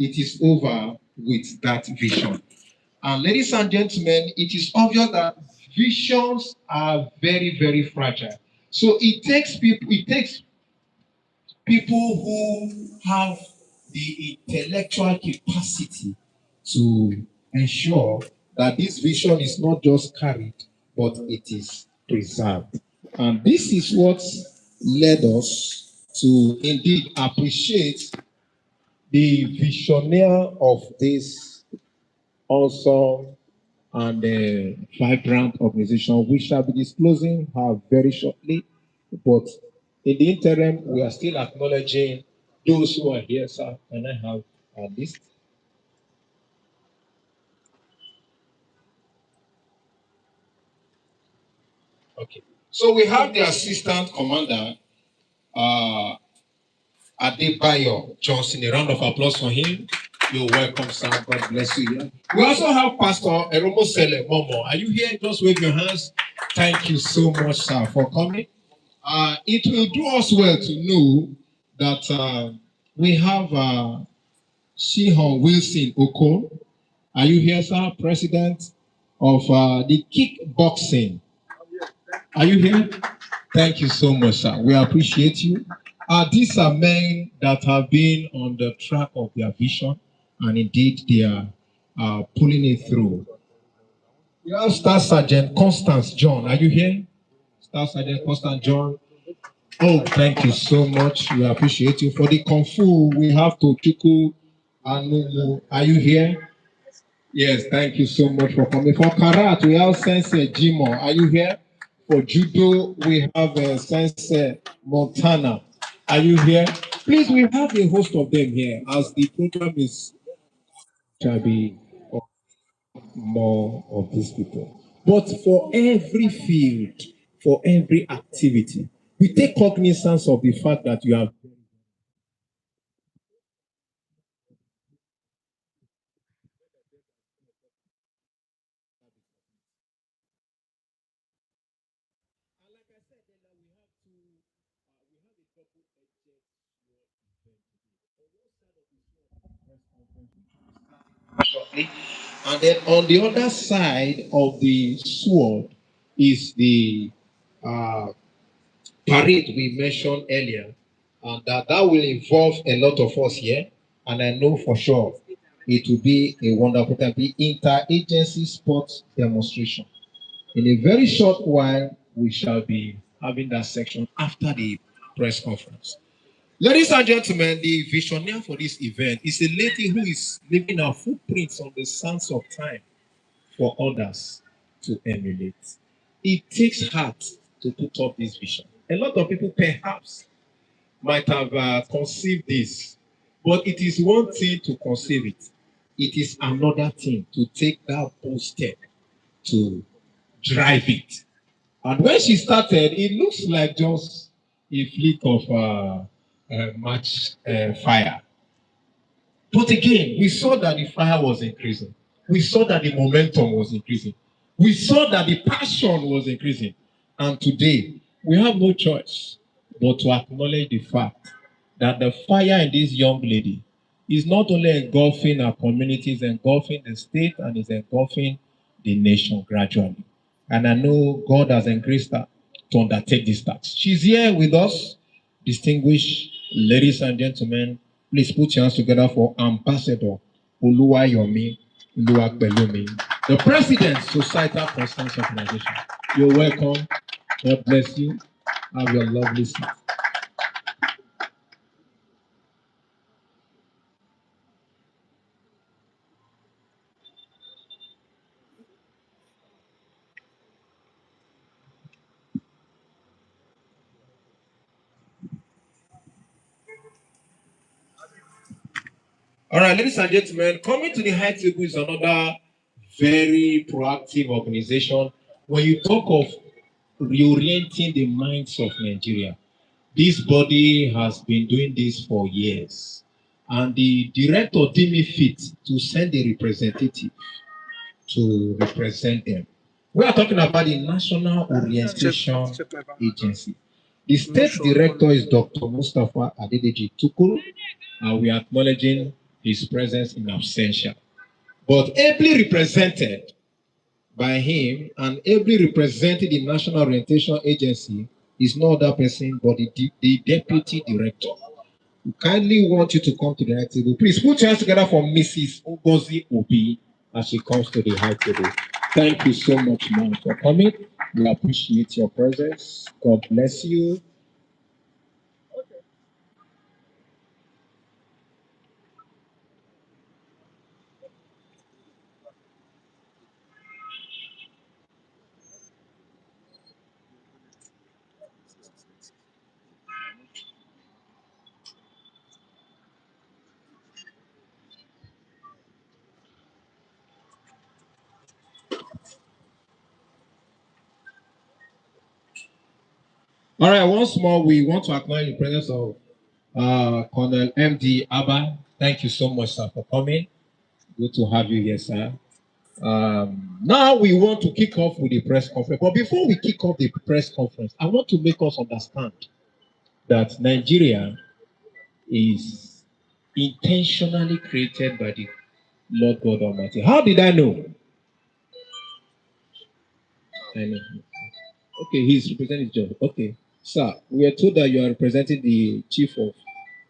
it is over with that vision. And ladies and gentlemen, it is obvious that visions are very, very fragile. So it takes people who have the intellectual capacity to ensure that this vision is not just carried, but it is preserved. And this is what led us to indeed appreciate the visionary of this awesome and vibrant organization. We shall be disclosing her very shortly, but in the interim, we are still acknowledging those who are here, sir. Can I have a list? Okay. So we have the assistant commander, uh, Adebayo Johnson. A round of applause for him. You're welcome, sir. God bless you. Yeah. We also have Pastor Eromo Sele Momo. Are you here? Just wave your hands. Thank you so much, sir, for coming. It will do us well to know that we have Shihon Wilson Oko. Are you here, sir? President of the kickboxing. Are you here? Thank you so much, sir. We appreciate you. These are men that have been on the track of their vision, and indeed they are pulling it through. We have Staff Sergeant Constance John. Are you here? Staff Sergeant Constance John. Oh, thank you so much. We appreciate you. For the Kung Fu, we have Tochuku Anumu. Are you here? Yes, thank you so much for coming. For Karat, we have Sensei Jimo. Are you here? For Judo, we have Sensei Montana. Are you here? Please, we have a host of them here as the program is shall be more of these people. But for every field, for every activity, we take cognizance of the fact that you have shortly. And then on the other side of the sword is the uh, parade we mentioned earlier, and that will involve a lot of us here. And I know for sure it will be a wonderful time. The interagency sports demonstration. In a very short while, we shall be having that section after the press conference. Ladies and gentlemen, the visionary for this event is a lady who is leaving her footprints on the sands of time for others to emulate. It takes heart to put up this vision. A lot of people perhaps might have conceived this, but it is one thing to conceive it. It is another thing to take that bold step to drive it. And when she started, it looks like just a flick of match fire. But again, we saw that the fire was increasing. We saw that the momentum was increasing. We saw that the passion was increasing. And today, we have no choice but to acknowledge the fact that the fire in this young lady is not only engulfing our communities, engulfing the state, and is engulfing the nation gradually. And I know God has increased her to undertake this task. She's here with us, distinguished ladies and gentlemen. Please put your hands together for Ambassador Oluwayomi Oluwapelumi, the President, Societal Constance Organization. You're welcome. God bless you. Have your lovely seat. All right, ladies and gentlemen, coming to the high table is another very proactive organization. When you talk of reorienting the minds of Nigeria, this body has been doing this for years. And the director deemed me fit to send a representative to represent them. We are talking about the National Orientation Agency. The state director is Dr. Mustafa Adedeji Tukuru, and we are acknowledging his presence in absentia. But ably represented by him and ably representing the National Orientation Agency is no other person but the Deputy Director. We kindly want you to come to the high table. Please put your hands together for Mrs. Ngozi Obi as she comes to the high table. Thank you so much, ma'am, for coming. We appreciate your presence. God bless you. All right, once more, we want to acknowledge the presence of Colonel MD Abba. Thank you so much, sir, for coming. Good to have you here, sir. Now we want to kick off with the press conference. But before we kick off the press conference, I want to make us understand that Nigeria is intentionally created by the Lord God Almighty. How did I know? I know. Okay, he's representing John. Okay, sir, we are told that you are representing the Chief of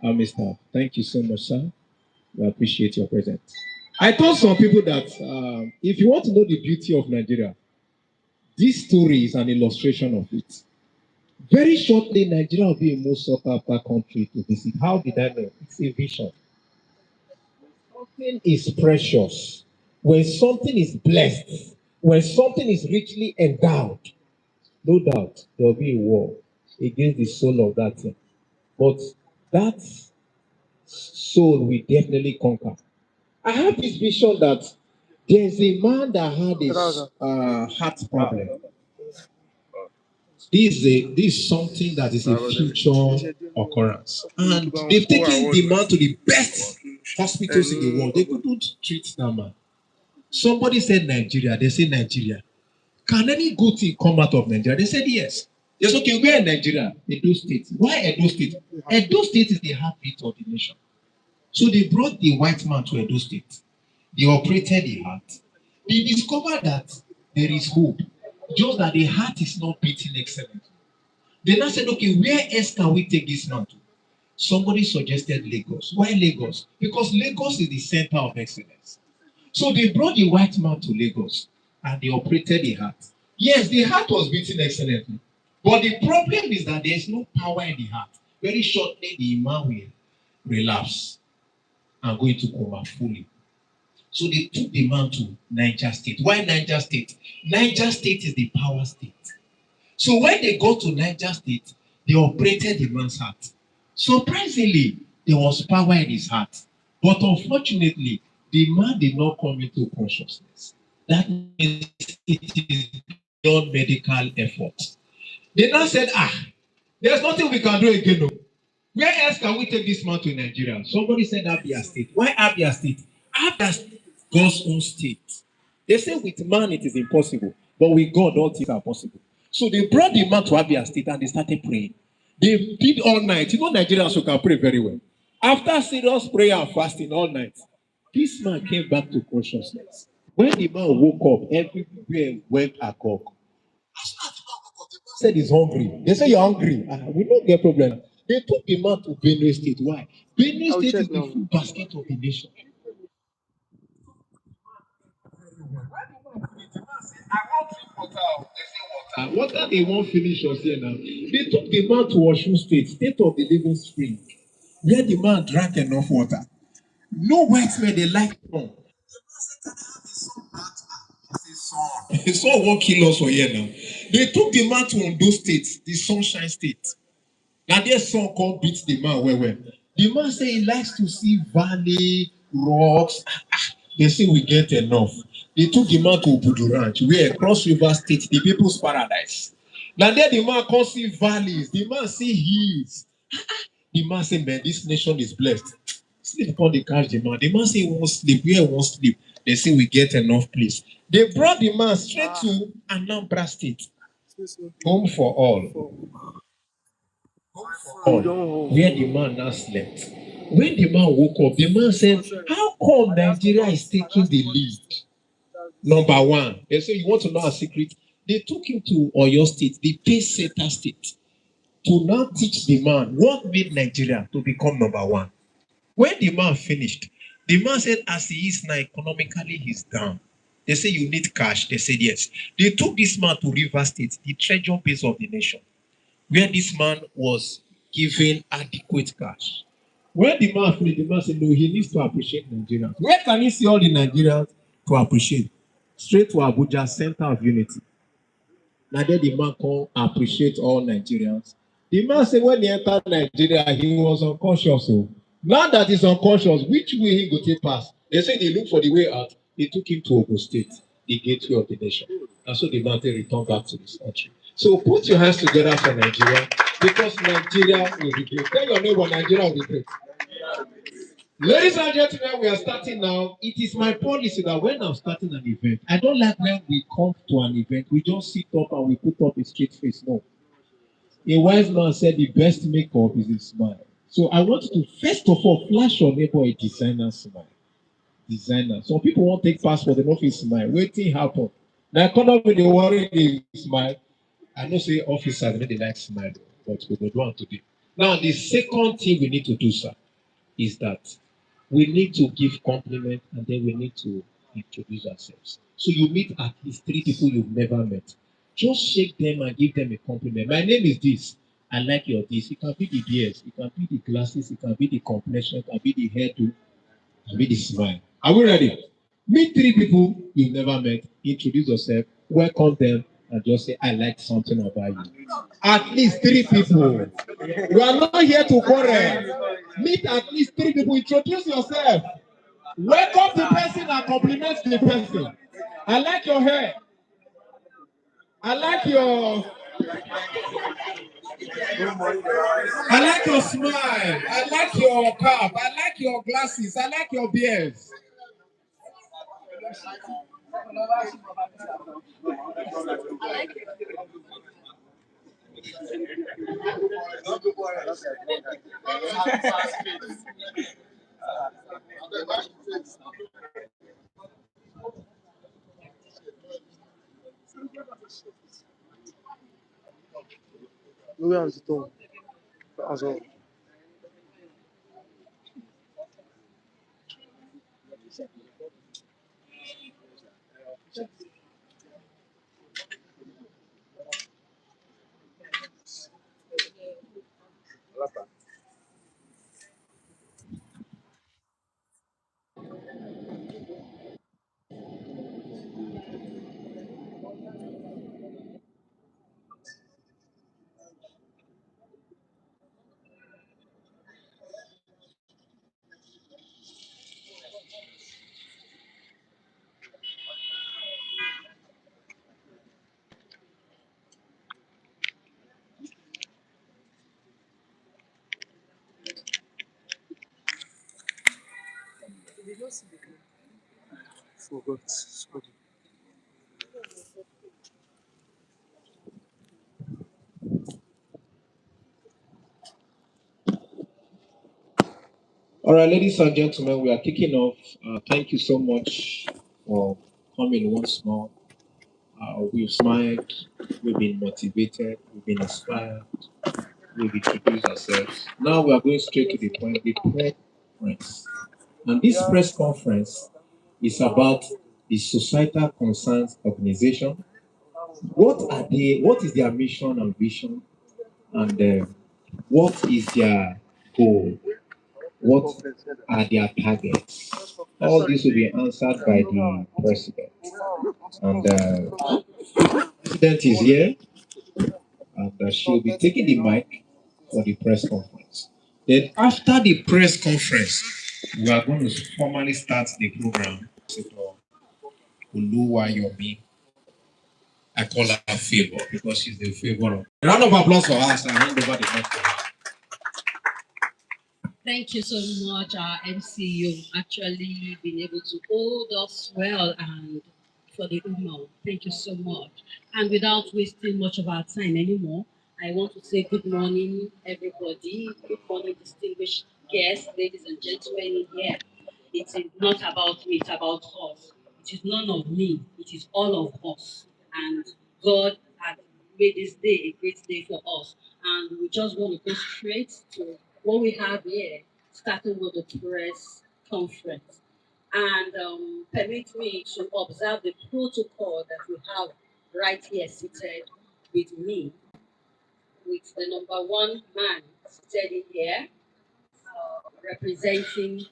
Army Staff. Thank you so much, sir. We appreciate your presence. I told some people that if you want to know the beauty of Nigeria, this story is an illustration of it. Very shortly, Nigeria will be a most sought after country to visit. How did I know? It's a vision. Something is precious. When something is blessed, when something is richly endowed, no doubt there will be a war against the soul of that thing. But that soul will definitely conquer. I have this vision that there's a man that had a heart problem. This is something that is a future occurrence. And they've taken the man to the best hospitals in the world. They couldn't treat that man. Somebody said Nigeria. They say Nigeria. Can any good thing come out of Nigeria? They said yes. Yes, okay, we're in Nigeria, Edo State. Why Edo State? Edo State is the heartbeat of the nation. So they brought the white man to Edo State. They operated the heart. They discovered that there is hope, just that the heart is not beating excellently. They now said, okay, where else can we take this man to? Somebody suggested Lagos. Why Lagos? Because Lagos is the center of excellence. So they brought the white man to Lagos and they operated the heart. Yes, the heart was beating excellently. But the problem is that there is no power in the heart. Very shortly, the man will relapse and go into coma fully. So they took the man to Niger State. Why Niger State? Niger State is the power state. So when they got to Niger State, they operated the man's heart. Surprisingly, there was power in his heart. But unfortunately, the man did not come into consciousness. That means it is beyond medical effort. They now said, there's nothing we can do again. No. Where else can we take this man to Nigeria? Somebody said Abia State. Why Abia State? Abia State is God's own state. They say with man it is impossible, but with God all things are possible. So they brought the man to Abia State and they started praying. They did all night. You know Nigerians who can pray very well. After serious prayer and fasting all night, this man came back to consciousness. When the man woke up, everywhere went agog. Said he's hungry. They say you're hungry. We don't get problem. They took the man to Benue State. Why? Benue State is the food basket of the nation. Water they won't finish us here now. They took the man to Osun State, state of the living spring, where the man drank enough water. No white men they like sun. The sun won't kill us for here now. They took the man to Ondo State, the sunshine state. Now their son can't beat the man well. The man say he likes to see valley, rocks. They say we get enough. They took the man to Obudu Ranch, where Cross River State, the people's paradise. Now there the man can't see valleys, the man see hills. The man say, man, this nation is blessed. Sleep upon the couch, the man. The man say he won't sleep. Where he won't sleep? They say we get enough place. They brought the man straight to Anambra State. Home for all. Where the man now slept. When the man woke up, the man said, how come Nigeria is taking the lead? Number one, they say, you want to know a secret? They took him to Oyo State, the pace setter state, to now teach the man what made Nigeria to become number one. When the man finished, the man said, as he is now, economically, he's down. They say, you need cash. They said, yes. They took this man to River State, the treasure base of the nation, where this man was given adequate cash. When the man finished, the man said, no, he needs to appreciate Nigerians. Where can he see all the Nigerians to appreciate? Straight to Abuja, Center of Unity. Now then the man come appreciate all Nigerians. The man said when he entered Nigeria, he was unconscious. So now that he's unconscious, which way he go take pass? They say they look for the way out. They took him to Ogun State, the gateway of the nation. And so the man returned back to this country. So put your hands together for Nigeria, because Nigeria will be great. Tell your neighbor, Nigeria will be great. Ladies and gentlemen, we are starting now. It is my policy that when I'm starting an event, I don't like when we come to an event, we just sit up and we put up a straight face. No. A wise man said the best makeup is a smile. So I want to first of all flash your neighbor a designer smile. Designer. Some people won't take passport, they don't feel smile. Waiting happen. Now economy they worry they smile. I know say officers they like smile, but we don't want to do. Now the second thing we need to do, sir, is that we need to give compliment and then we need to introduce ourselves. So you meet at least 3 people you've never met. Just shake them and give them a compliment. My name is this. I like your this. It can be the beers, it can be the glasses, it can be the complexion, it can be the hairdo, it can be the smile. Are we ready? Meet 3 people you've never met, introduce yourself, welcome them, and just say, I like something about you. At least 3 people. We are not here to quarrel. Meet at least 3 people. Introduce yourself. Welcome the person and compliment the person. I like your hair. I like your smile. I like your cap. I like your glasses. I like your beers. All right, ladies and gentlemen, we are kicking off. Thank you so much for coming once more. We've smiled, we've been motivated, we've been inspired, we've introduced ourselves. Now we are going straight to the point, the press conference. And this press conference is about the Societal Concerns Organization. What are they? What is their mission and vision? And what is their goal? What are their targets? All this will be answered by the president. And the president is here, and she'll be taking the mic for the press conference. Then, after the press conference, we are going to formally start the program. Oluwayomi, I call her Favor because she's the favor of. Round of applause for us and hand over the mic to her. Thank you so much, MC. You've actually been able to hold us well and for the Umo. Thank you so much. And without wasting much of our time anymore, I want to say good morning, everybody. Good morning, distinguished guests, ladies and gentlemen here. It is not about me, it's about us. It is none of me, it is all of us. And God has made this day a great day for us. And we just want to go straight to what we have here, starting with the press conference. And permit me to observe the protocol that we have right here seated with me, with the number one man seated in here, representing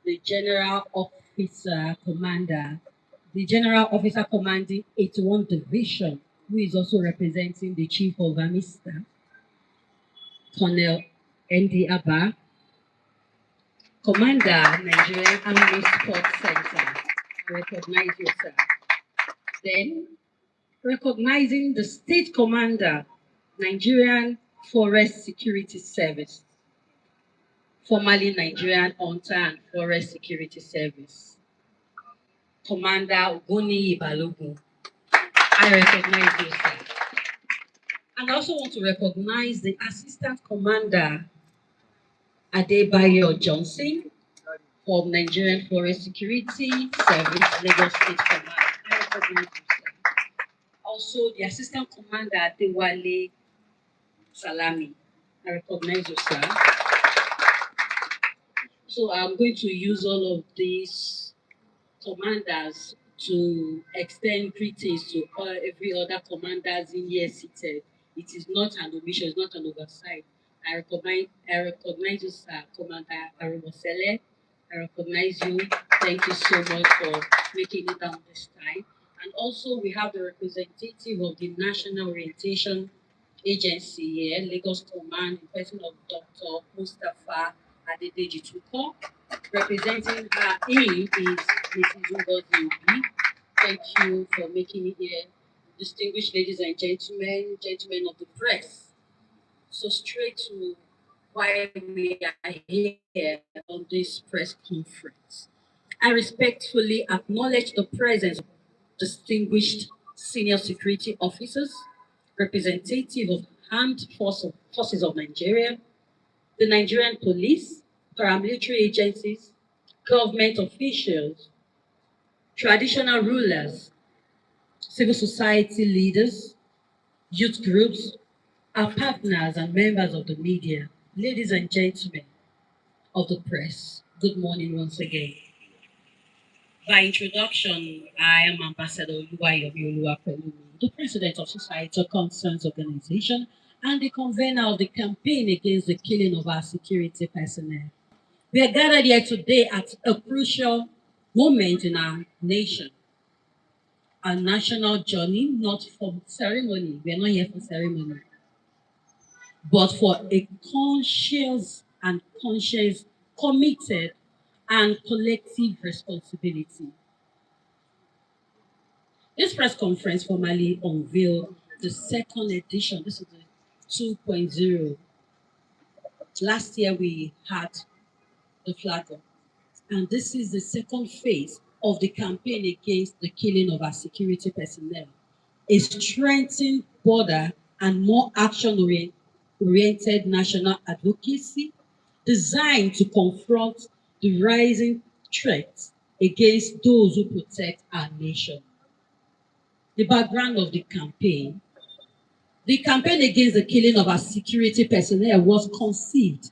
the General Officer Commander, the General Officer commanding 81 Division, who is also representing the Chief of Army Staff, Colonel N.D. Abba, Commander, Nigerian Army Sports Center. I recognize you, sir. Then, recognizing the State Commander, Nigerian Forest Security Service, formerly Nigerian Hunter and Forest Security Service, Commander Ogoni Balogun. I recognize you, sir. And I also want to recognize the Assistant Commander, Adebayo Johnson, from Nigerian Forest Security Service, Lagos State Command. I recognize you, sir. Also, the Assistant Commander, Adewale Salami. I recognize you, sir. So I'm going to use all of these commanders to extend greetings to every other commanders in here seated. It is not an omission, it's not an oversight. I recognize you, sir, Commander Arumosele. I recognize you. Thank you so much for making it down this time. And also, we have the representative of the National Orientation Agency here, Lagos Command, in person of Dr. Mustafa Adedeji Tuko. Representing him is Mrs. Ngozi Obi. Thank you for making it here. Distinguished ladies and gentlemen, gentlemen of the press. So straight to why we are here on this press conference. I respectfully acknowledge the presence of distinguished senior security officers, representative of forces of Nigeria, the Nigerian police, paramilitary agencies, government officials, traditional rulers, civil society leaders, youth groups, our partners and members of the media, ladies and gentlemen of the press, good morning once again. By introduction, I am Ambassador Oluwayomi Oluwapelumi, the President of Societal Concerns Organization and the convener of the campaign against the killing of our security personnel. We are gathered here today at a crucial moment in our nation, a national journey, not for ceremony. We are not here for ceremony, but for a conscious, committed, and collective responsibility. This press conference formally unveiled the second edition. This is the 2.0. Last year we had the flag up, and this is the second phase of the campaign against the killing of our security personnel. A strengthened border and more action-oriented national advocacy designed to confront the rising threats against those who protect our nation. The background of the campaign against the killing of our security personnel was conceived